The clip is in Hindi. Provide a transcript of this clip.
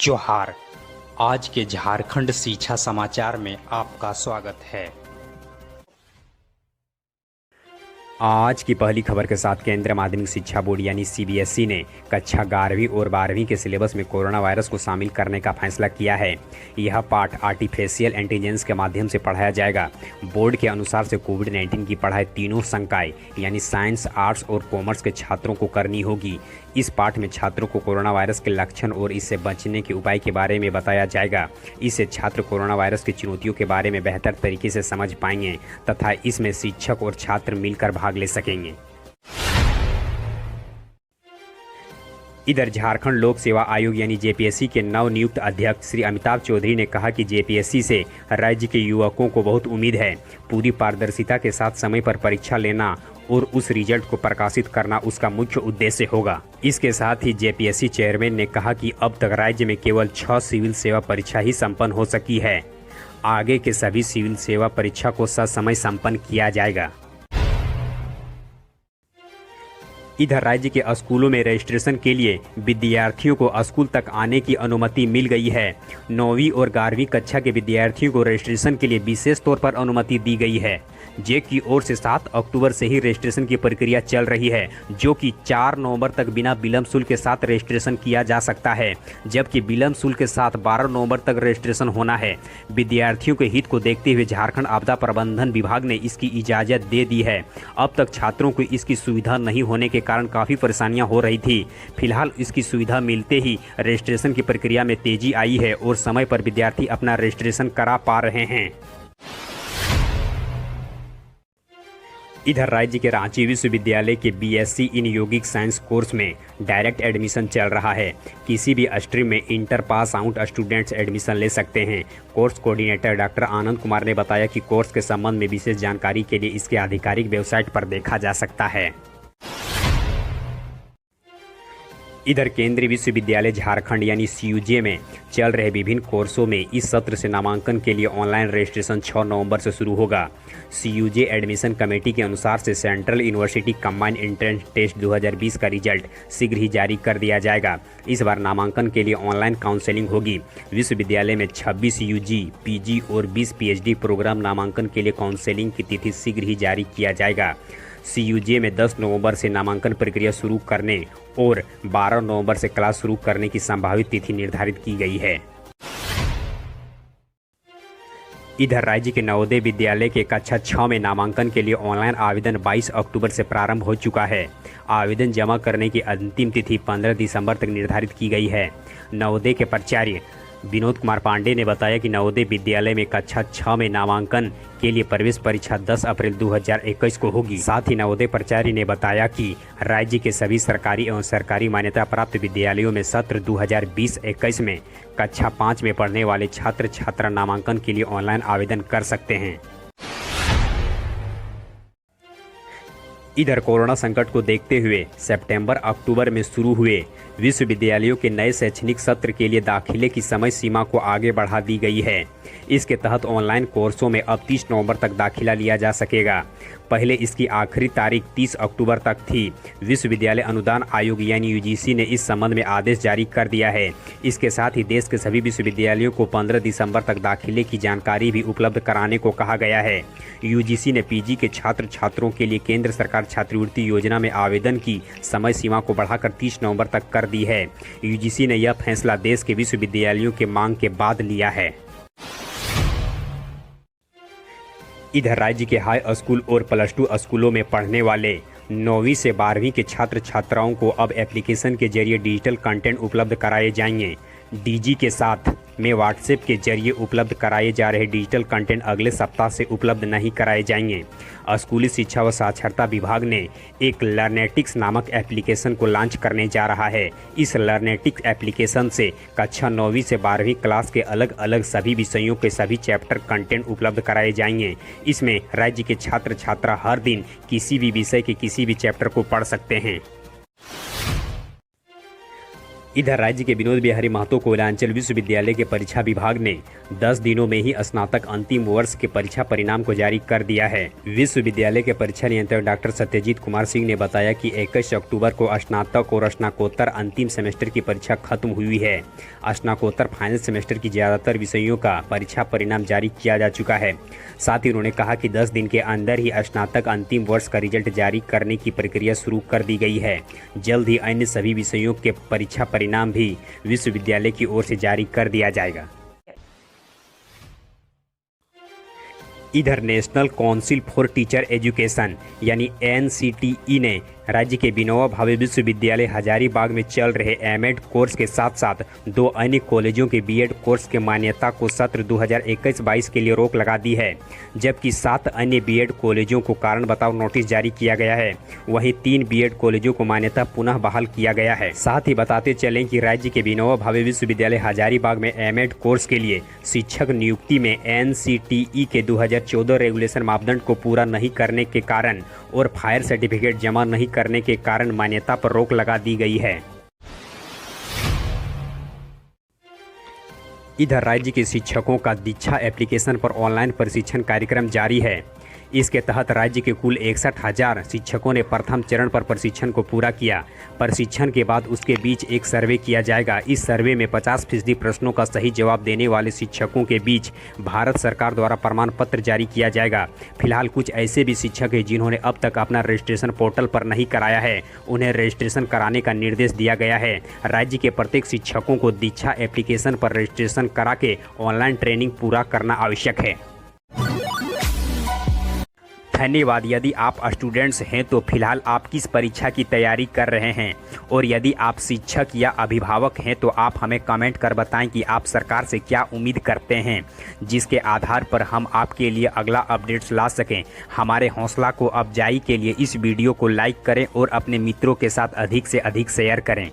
जोहार। आज के झारखंड शिक्षा समाचार में आपका स्वागत है। आज की पहली खबर के साथ केंद्रीय माध्यमिक शिक्षा बोर्ड यानी सीबीएसई ने कक्षा 11वीं और 12वीं के सिलेबस में कोरोना वायरस को शामिल करने का फैसला किया है। यह पाठ आर्टिफिशियल इंटेलिजेंस के माध्यम से पढ़ाया जाएगा। बोर्ड के अनुसार से कोविड-19 की पढ़ाई तीनों संकाय यानी साइंस, आर्ट्स और कॉमर्स के छात्रों को करनी होगी। इस पाठ में छात्रों को कोरोना वायरस के लक्षण और इससे बचने के उपाय के बारे में बताया जाएगा। इससे छात्र कोरोना वायरस की चुनौतियों के बारे में बेहतर तरीके से समझ पाएंगे तथा इसमें शिक्षक और छात्र मिलकर भाग ले सकेंगे। इधर झारखंड लोक सेवा आयोग यानी जेपीएससी के नवनियुक्त अध्यक्ष श्री अमिताभ चौधरी ने कहा कि जेपीएससी से राज्य के युवकों को बहुत उम्मीद है। पूरी पारदर्शिता के साथ समय पर परीक्षा लेना और उस रिजल्ट को प्रकाशित करना उसका मुख्य उद्देश्य होगा। इसके साथ ही जेपीएससी चेयरमैन ने कहा कि अब तक राज्य में केवल 6 सिविल सेवा परीक्षा ही संपन्न हो सकी है। आगे के सभी सिविल सेवा परीक्षा को ससमय संपन्न किया जाएगा। इधर राज्य के स्कूलों में रजिस्ट्रेशन के लिए विद्यार्थियों को स्कूल तक आने की अनुमति मिल गई है। 9वीं और 11वीं कक्षा के विद्यार्थियों को रजिस्ट्रेशन के लिए विशेष तौर पर अनुमति दी गई है। जेक की ओर से 7 अक्टूबर से ही रजिस्ट्रेशन की प्रक्रिया चल रही है, जो कि 4 नवंबर तक बिना विलंब शुल्क के साथ रजिस्ट्रेशन किया जा सकता है, जबकि विलंब शुल्क के साथ 12 नवंबर तक रजिस्ट्रेशन होना है। विद्यार्थियों के हित को देखते हुए झारखंड आपदा प्रबंधन विभाग ने इसकी इजाज़त दे दी है। अब तक छात्रों को इसकी सुविधा नहीं होने के कारण काफ़ी परेशानियां हो रही थी। फिलहाल इसकी सुविधा मिलते ही रजिस्ट्रेशन की प्रक्रिया में तेजी आई है और समय पर विद्यार्थी अपना रजिस्ट्रेशन करा पा रहे हैं। इधर राज्य के रांची विश्वविद्यालय के बीएससी इन यौगिक साइंस कोर्स में डायरेक्ट एडमिशन चल रहा है। किसी भी स्ट्रीम में inter pass out students admission ले सकते हैं। Course coordinator doctor Anand Kumar ने बताया कि कोर्स के संबंध में विशेष जानकारी के लिए इसके आधिकारिक वेबसाइट पर देखा जा सकता है। इधर केंद्रीय विश्वविद्यालय झारखंड यानी सीयूजे में चल रहे विभिन्न कोर्सों में इस सत्र से नामांकन के लिए ऑनलाइन रजिस्ट्रेशन 6 नवंबर से शुरू होगा। सीयूजे एडमिशन कमेटी के अनुसार से central university combined entrance test 2020 का रिजल्ट शीघ्र ही जारी कर दिया जाएगा। इस बार नामांकन के लिए ऑनलाइन काउंसलिंग होगी। विश्वविद्यालय में 26 यूजी, पीजी और 20 पीएचडी प्रोग्राम नामांकन के लिए काउंसलिंग की तिथि शीघ्र ही जारी किया जाएगा। सीयूजे में 10 नवंबर से नामांकन प्रक्रिया शुरू करने और 12 नवंबर से क्लास शुरू करने की संभावित तिथि निर्धारित की गई है। इधर राज्य के नवोदय विद्यालय के कक्षा 6 में नामांकन के लिए ऑनलाइन आवेदन 22 अक्टूबर से प्रारंभ हो चुका है। आवेदन जमा करने की अंतिम तिथि 15 दिसंबर तक निर्धारित की गई है। नवोदय के प्राचार्य विनोद कुमार पांडे ने बताया कि नवोदय विद्यालय में कक्षा 6 में नामांकन के लिए प्रवेश परीक्षा 10 अप्रैल 2021 को होगी। साथ ही नवोदय प्राचार्य ने बताया कि राज्य के सभी सरकारी एवं सरकारी मान्यता प्राप्त विद्यालयों में सत्र 2020-21 में कक्षा 5 में पढ़ने वाले छात्र छात्रा नामांकन के लिए ऑनलाइन आवेदन कर सकते हैं। इधर कोरोना संकट को देखते हुए सितंबर-अक्टूबर में शुरू हुए विश्वविद्यालयों के नए शैक्षणिक सत्र के लिए दाखिले की समय सीमा को आगे बढ़ा दी गई है। इसके तहत ऑनलाइन कोर्सों में अब 30 नवंबर तक दाखिला लिया जा सकेगा। पहले इसकी आखिरी तारीख 30 अक्टूबर तक थी। विश्वविद्यालय अनुदान आयोग यानी यूजीसी ने इस संबंध में आदेश जारी कर दिया है। इसके साथ ही देश के सभी विश्वविद्यालयों को 15 दिसंबर तक दाखिले की जानकारी भी उपलब्ध कराने को कहा गया है। यूजीसी ने पीजी के छात्र छात्रों के लिए केंद्र सरकार छात्रवृत्ति योजना में आवेदन की समय सीमा को बढ़ाकर 30 नवंबर तक कर दी है। यूजीसी ने यह फैसला देश के विश्वविद्यालयों के मांग के बाद लिया है। इधर राज्य के हाई स्कूल और +2 स्कूलों में पढ़ने वाले 9वीं से 12वीं के छात्र छात्राओं को अब एप्लीकेशन के जरिए डिजिटल कंटेंट उपलब्ध कराए जाएंगे। डीजी के साथ में व्हाट्सएप के जरिए उपलब्ध कराए जा रहे डिजिटल कंटेंट अगले सप्ताह से उपलब्ध नहीं कराए जाएंगे। स्कूली शिक्षा व साक्षरता विभाग ने एक लर्नेटिक्स नामक एप्लीकेशन को लॉन्च करने जा रहा है। इस लर्नेटिक्स एप्लीकेशन से कक्षा 9वीं से 12वीं क्लास के अलग अलग सभी विषयों के सभी चैप्टर कंटेंट उपलब्ध कराए जाएंगे। इसमें राज्य के छात्र छात्रा हर दिन किसी भी विषय के किसी भी चैप्टर को पढ़ सकते हैं। इधर राज्य के विनोद बिहारी महतो कोयलांचल विश्वविद्यालय के परीक्षा विभाग ने 10 दिनों में ही स्नातक अंतिम वर्ष के परीक्षा परिणाम को जारी कर दिया है। विश्वविद्यालय के परीक्षा नियंत्रक डॉक्टर सत्यजीत कुमार सिंह ने बताया कि 21 अक्टूबर को स्नातक और स्नाकोत्तर अंतिम सेमेस्टर की परीक्षा खत्म हुई है। स्नाकोत्तर फाइनल सेमेस्टर की ज्यादातर विषयों का परीक्षा परिणाम जारी किया जा चुका है। साथ ही उन्होंने कहा कि 10 दिन के अंदर ही स्नातक अंतिम वर्ष का रिजल्ट जारी करने की प्रक्रिया शुरू कर दी गई है। जल्द ही अन्य सभी विषयों के परीक्षा परिणाम भी विश्वविद्यालय की ओर से जारी कर दिया जाएगा। इधर national council for teacher education यानी NCTE ने राज्य के विनोबा भावे विश्वविद्यालय हजारीबाग में चल रहे एमएड कोर्स के साथ साथ 2 अन्य कॉलेजों के बीएड कोर्स के मान्यता को सत्र 2021-22 के लिए रोक लगा दी है, जबकि 7 अन्य बीएड कॉलेजों को कारण बताओ नोटिस जारी किया गया है। वहीं 3 बीएड कॉलेजों को मान्यता पुनः बहाल किया गया है। साथ ही बताते चलें कि राज्य के विनोबा भावे विश्वविद्यालय हजारीबाग में एमएड कोर्स के लिए शिक्षक नियुक्ति में NCTE के 2014 रेगुलेशन मापदंड को पूरा नहीं करने के कारण और फायर सर्टिफिकेट जमा नहीं करने के कारण मान्यता पर रोक लगा दी गई है। इधर राज्य के शिक्षकों का दीक्षा एप्लीकेशन पर ऑनलाइन प्रशिक्षण कार्यक्रम जारी है। इसके तहत राज्य के कुल 61,000 शिक्षकों ने प्रथम चरण पर प्रशिक्षण को पूरा किया। प्रशिक्षण के बाद उसके बीच एक सर्वे किया जाएगा। इस सर्वे में 50% प्रश्नों का सही जवाब देने वाले शिक्षकों के बीच भारत सरकार द्वारा प्रमाण पत्र जारी किया जाएगा। फिलहाल कुछ ऐसे भी शिक्षक हैं जिन्होंने अब तक अपना रजिस्ट्रेशन पोर्टल पर नहीं कराया है, उन्हें रजिस्ट्रेशन कराने का निर्देश दिया गया है। राज्य के प्रत्येक शिक्षकों को दीक्षा एप्लीकेशन पर रजिस्ट्रेशन करा के ऑनलाइन ट्रेनिंग पूरा करना आवश्यक है। धन्यवाद। यदि आप स्टूडेंट्स हैं तो फिलहाल आप किस परीक्षा की तैयारी कर रहे हैं, और यदि आप शिक्षक या अभिभावक हैं तो आप हमें कमेंट कर बताएं कि आप सरकार से क्या उम्मीद करते हैं, जिसके आधार पर हम आपके लिए अगला अपडेट्स ला सकें। हमारे हौसला को अफजाई के लिए इस वीडियो को लाइक करें और अपने मित्रों के साथ अधिक से अधिक शेयर करें।